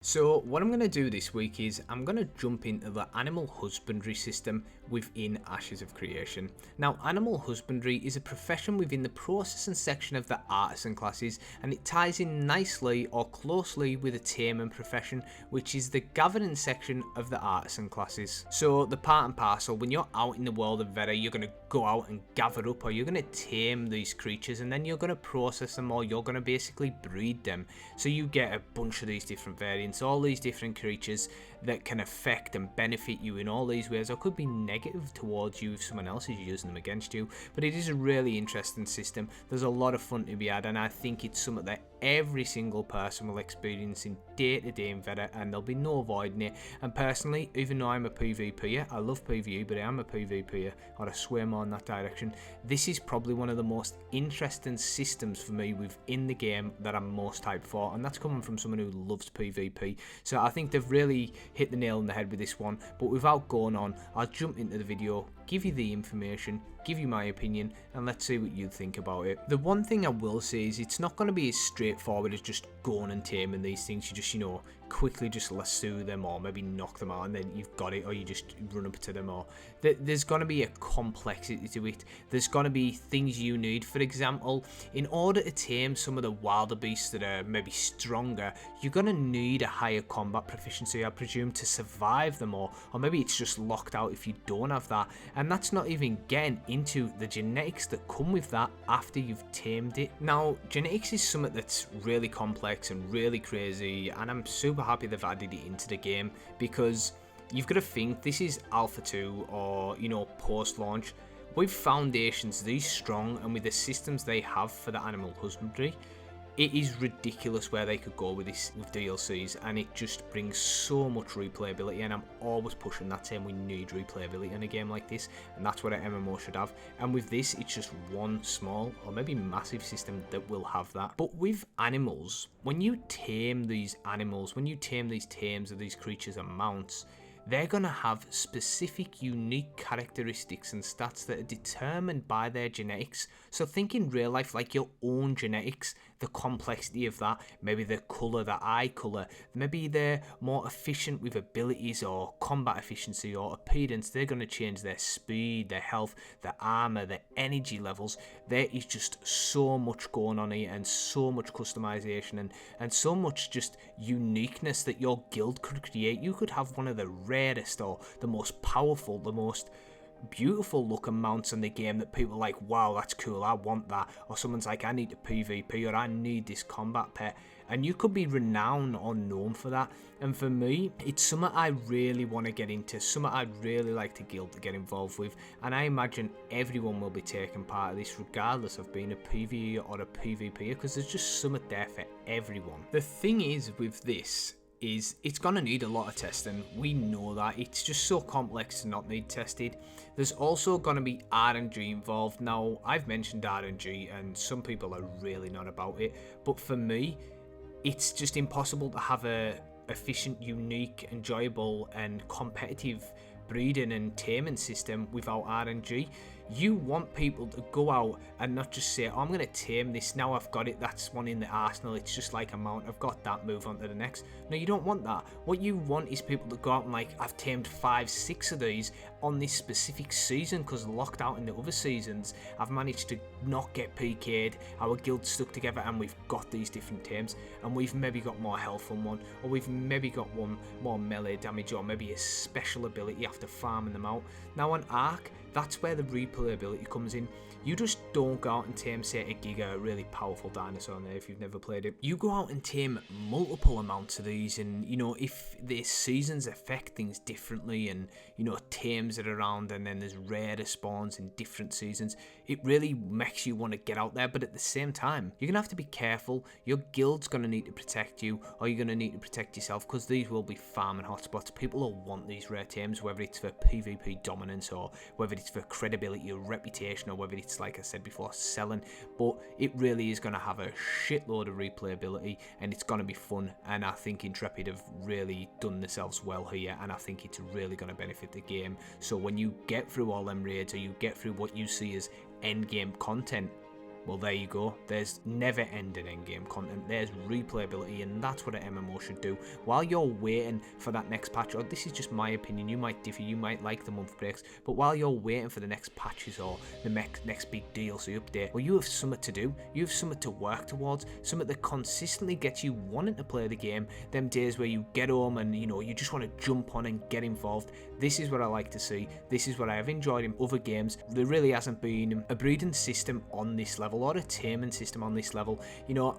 So what I'm going to do this week is I'm going to jump into the animal husbandry system within Ashes of Creation. Now, animal husbandry is a profession within the processing section of the artisan classes, and it ties in nicely or closely with the taming profession, which is the gathering section of the artisan classes. So the part and parcel, when you're out in the world of Vera, you're going to go out and gather up, or you're going to tame these creatures, and then you're going to process them, or you're going to basically breed them. So you get a bunch of these different variants, all these different creatures that can affect and benefit you in all these ways, or could be negative towards you if someone else is using them against you. But it is a really interesting system. There's a lot of fun to be had, and I think it's something that every single person will experience in day-to-day in Vera, and there'll be no avoiding it. And personally, even though I'm a PvPer, I love PvE, but I am a PvPer, or I swear more in that direction, this is probably one of the most interesting systems for me within the game that I'm most hyped for, and that's coming from someone who loves PvP. So I think they've really hit the nail on the head with this one. But without going on, I'll jump into the video, give you the information, give you my opinion, and let's see what you think about it. The one thing I will say is it's not going to be as straightforward as just going and taming these things. You just, quickly just lasso them, or maybe knock them out and then you've got it, or you just run up to them, or there's going to be a complexity to it. There's going to be things you need. For example, in order to tame some of the wilder beasts that are maybe stronger, you're going to need a higher combat proficiency, I presume, to survive them, or maybe it's just locked out if you don't have that. And that's not even getting into the genetics that come with that after you've tamed it. Now, genetics is something that's really complex and really crazy, and I'm super happy they've added it into the game, because you've got to think this is Alpha 2 or post launch. With foundations these strong and with the systems they have for the animal husbandry, it is ridiculous where they could go with this with DLCs, and it just brings so much replayability. And I'm always pushing that, saying we need replayability in a game like this, and that's what an MMO should have. And with this, it's just one small or maybe massive system that will have that. But with animals, when you tame these animals, when you tame these tames of these creatures and mounts, they're going to have specific unique characteristics and stats that are determined by their genetics. So think in real life like your own genetics, the complexity of that, maybe the colour, the eye colour, maybe they're more efficient with abilities or combat efficiency or appearance. They're going to change their speed, their health, their armour, their energy levels. There is just so much going on here, and so much customization, and so much just uniqueness that your guild could create. You could have one of the rarest or the most powerful, the most beautiful looking mounts in the game that people are like, wow, that's cool, I want that. Or someone's like, I need a PvP, or I need this combat pet, and you could be renowned or known for that. And for me, it's something I really want to get into, something I'd really like the guild to get involved with, and I imagine everyone will be taking part of this regardless of being a PvE or a PvP, because there's just something there for everyone. The thing is with this is it's going to need a lot of testing. We know that. It's just so complex to not need tested. There's also going to be RNG involved. Now, I've mentioned RNG and some people are really not about it, but for me, it's just impossible to have a efficient, unique, enjoyable and competitive breeding and taming system without RNG. You want people to go out and not just say, oh, I'm going to tame this, now I've got it, that's one in the arsenal, it's just like a mount, I've got that, move on to the next. No, you don't want that. What you want is people to go out and like, I've tamed 5-6 of these on this specific season, because locked out in the other seasons, I've managed to not get PK'd, our guild stuck together, and we've got these different tames, and we've maybe got more health on one, or we've maybe got one more melee damage, or maybe a special ability after farming them out. Now on Ark, that's where the replayability comes in. You just don't go out and tame, say, a Giga, a really powerful dinosaur on there if you've never played it. You go out and tame multiple amounts of these, and if the seasons affect things differently, and tames are around, and then there's rarer spawns in different seasons, it really makes you want to get out there. But at the same time, you're gonna have to be careful. Your guild's gonna need to protect you, or you're gonna need to protect yourself, because these will be farming hotspots. People will want these rare tames, whether it's for PvP dominance, or whether it's for credibility or reputation, or whether it's, like I said before, selling. But it really is going to have a shitload of replayability, and it's going to be fun. And I think Intrepid have really done themselves well here, and I think it's really going to benefit the game. So when you get through all them raids, or you get through what you see as end game content, Well, there you go. There's never-ending endgame content. There's replayability, and that's what an MMO should do. While you're waiting for that next patch, or this is just my opinion, you might differ, you might like the month breaks, but while you're waiting for the next patches or the next big DLC update, well, you have something to do. You have something to work towards, something that consistently gets you wanting to play the game. Them days where you get home and you just want to jump on and get involved. This is what I like to see. This is what I have enjoyed in other games. There really hasn't been a breeding system on this level or a taming system on this level.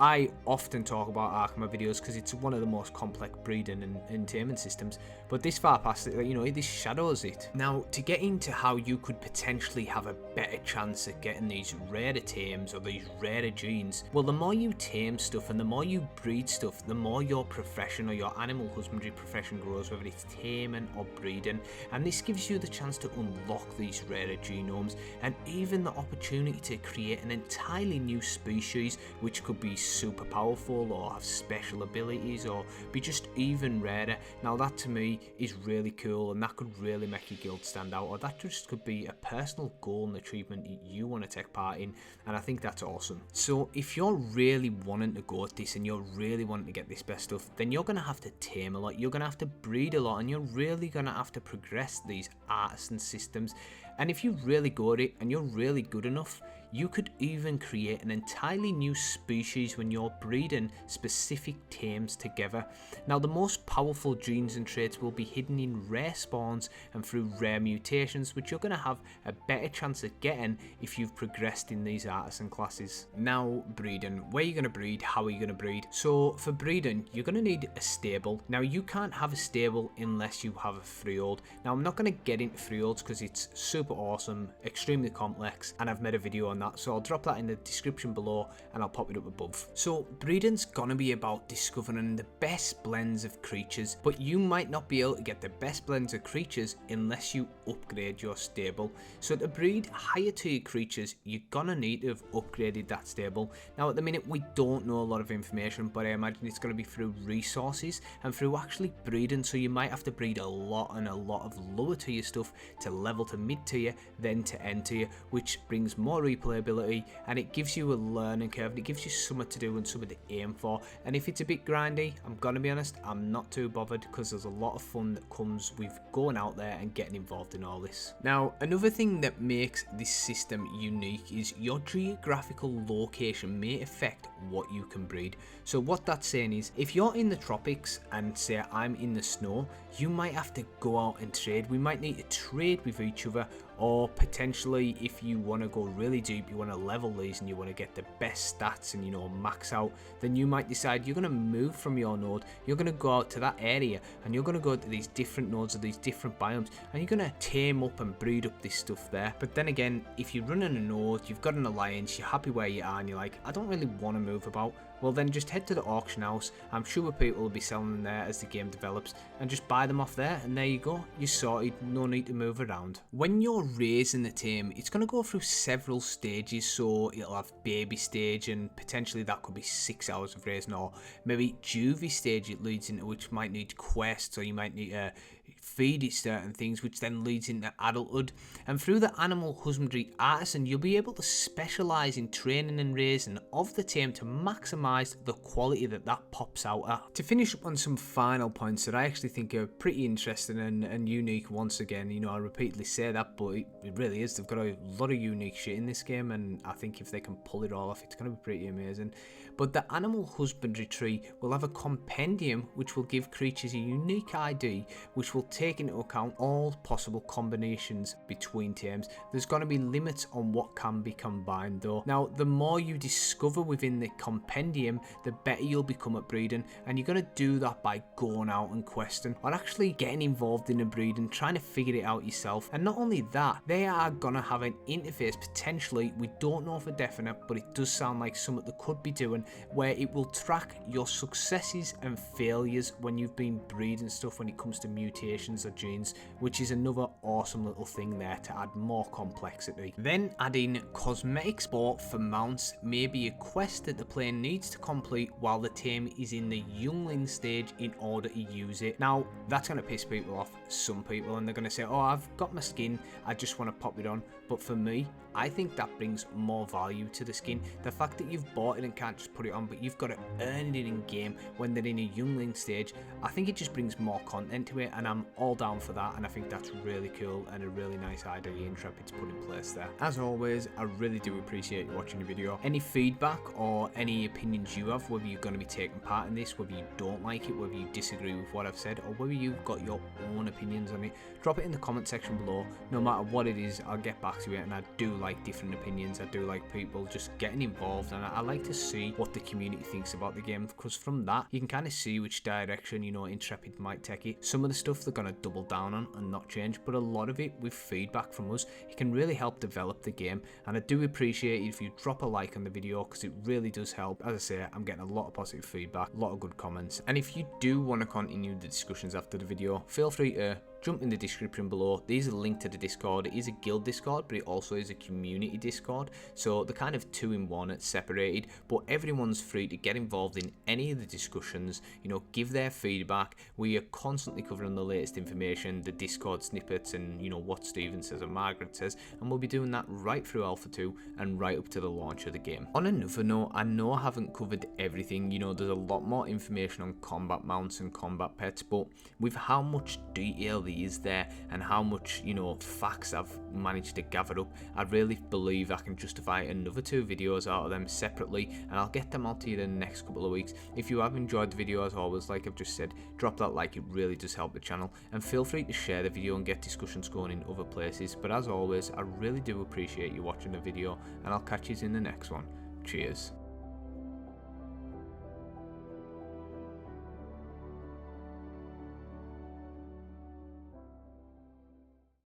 I often talk about Ark in my videos because it's one of the most complex breeding and taming systems, but this far past it, this shadows it. Now, to get into how you could potentially have a better chance at getting these rarer tames or these rarer genes, well, the more you tame stuff and the more you breed stuff, the more your profession or your animal husbandry profession grows, whether it's taming or breeding, and this gives you the chance to unlock these rarer genomes and even the opportunity to create an entirely new species which could be super powerful or have special abilities or be just even rarer. Now that to me is really cool, and that could really make your guild stand out, or that just could be a personal goal and achievement you want to take part in, and I think that's awesome. So if you're really wanting to go at this and you're really wanting to get this best stuff, then you're going to have to tame a lot, you're going to have to breed a lot, and you're really going to have to progress these artisan systems. And if you really go at it and you're really good enough, you could even create an entirely new species when you're breeding specific tames together. Now, the most powerful genes and traits will be hidden in rare spawns and through rare mutations, which you're going to have a better chance of getting if you've progressed in these artisan classes. Now, breeding. Where are you going to breed? How are you going to breed? So, for breeding, you're going to need a stable. Now, you can't have a stable unless you have a freehold. Now, I'm not going to get into freeholds because it's super awesome, extremely complex, and I've made a video on that, so I'll drop that in the description below and I'll pop it up above. So breeding's gonna be about discovering the best blends of creatures, but you might not be able to get the best blends of creatures unless you upgrade your stable. So to breed higher tier creatures, you're gonna need to have upgraded that stable. Now at the minute we don't know a lot of information, but I imagine it's gonna be through resources and through actually breeding, so you might have to breed a lot of lower tier stuff to level to mid tier, then to end tier, which brings more replayability, and it gives you a learning curve, and it gives you something to do and something to aim for. And if it's a bit grindy, I'm gonna be honest, I'm not too bothered, because there's a lot of fun that comes with going out there and getting involved in all this. Now, another thing that makes this system unique is your geographical location may affect what you can breed. So what that's saying is, if you're in the tropics and say I'm in the snow, you might have to go out and trade. We might need to trade with each other, or potentially if you want to go really deep, you want to level these and you want to get the best stats and max out, then you might decide you're going to move from your node, you're going to go out to that area and you're going to go to these different nodes of these different biomes, and you're going to tame up and breed up this stuff there. But then again, if you're running a node, you've got an alliance, you're happy where you are and you're like, I don't really want to move about, well then just head to the auction house. I'm sure people will be selling them there as the game develops, and just buy them off there, and there you go, you're sorted, no need to move around. When you're raising the tame, it's going to go through several stages, so it'll have baby stage, and potentially that could be 6 hours of raising, or maybe juvie stage it leads into, which might need quests, or you might need to feed it certain things, which then leads into adulthood. And through the animal husbandry artisan, you'll be able to specialise in training and raising of the tame to maximise the quality that pops out at. To finish up on some final points that I actually think are pretty interesting and unique, once again, I repeatedly say that, but it really is. They've got a lot of unique shit in this game, and I think if they can pull it all off, it's going to be pretty amazing. But the animal husbandry tree will have a compendium which will give creatures a unique ID, which will take into account all possible combinations between tames. There's going to be limits on what can be combined though. Now, the more you discover within the compendium, the better you'll become at breeding, and you're going to do that by going out and questing, or actually getting involved in the breeding, trying to figure it out yourself. And not only that, they are going to have an interface potentially, we don't know for definite, but it does sound like something they could be doing, where it will track your successes and failures when you've been breeding stuff when it comes to mutations or genes, which is another awesome little thing there to add more complexity. Then adding cosmetic sport for mounts may be a quest that the player needs needs to complete while the team is in the youngling stage in order to use it. Now, that's going to piss people off, some people, and they're going to say, oh, I've got my skin, I just want to pop it on. But for me, I think that brings more value to the skin. The fact that you've bought it and can't just put it on, but you've got to earn it in game when they're in a youngling stage, I think it just brings more content to it, and I'm all down for that, and I think that's really cool and a really nice idea Intrepid's put in place there. As always, I really do appreciate you watching the video. Any feedback or any opinions you have, whether you're going to be taking part in this, whether you don't like it, whether you disagree with what I've said, or whether you've got your own opinions on it, drop it in the comment section below. No matter what it is, I'll get back to it, and I do like different opinions. I do like people just getting involved, and I like to see what the community thinks about the game, because from that you can kind of see which direction, you know, Intrepid might take it. Some of the stuff they're going to double down on and not change, but a lot of it with feedback from us, it can really help develop the game, and I do appreciate it if you drop a like on the video, because it really does help. As I say, I'm getting a lot of positive feedback, a lot of good comments, and if you do want to continue the discussions after the video, feel free to jump in the description below. There's a link to the Discord. It is a guild Discord, but it also is a community Discord, so they're kind of two in one. It's separated, but everyone's free to get involved in any of the discussions, you know, give their feedback. We are constantly covering the latest information, the Discord snippets, and you know what Steven says and Margaret says, and we'll be doing that right through Alpha 2 and right up to the launch of the game. On another note, I know I haven't covered everything, you know, there's a lot more information on combat mounts and combat pets, but with how much detail is there and how much, you know, facts I've managed to gather up, I really believe I can justify another 2 videos out of them separately, and I'll get them out to you in the next couple of weeks. If you have enjoyed the video, as always, like I've just said, drop that like, it really does help the channel, and feel free to share the video and get discussions going in other places. But as always, I really do appreciate you watching the video, and I'll catch you in the next one. Cheers.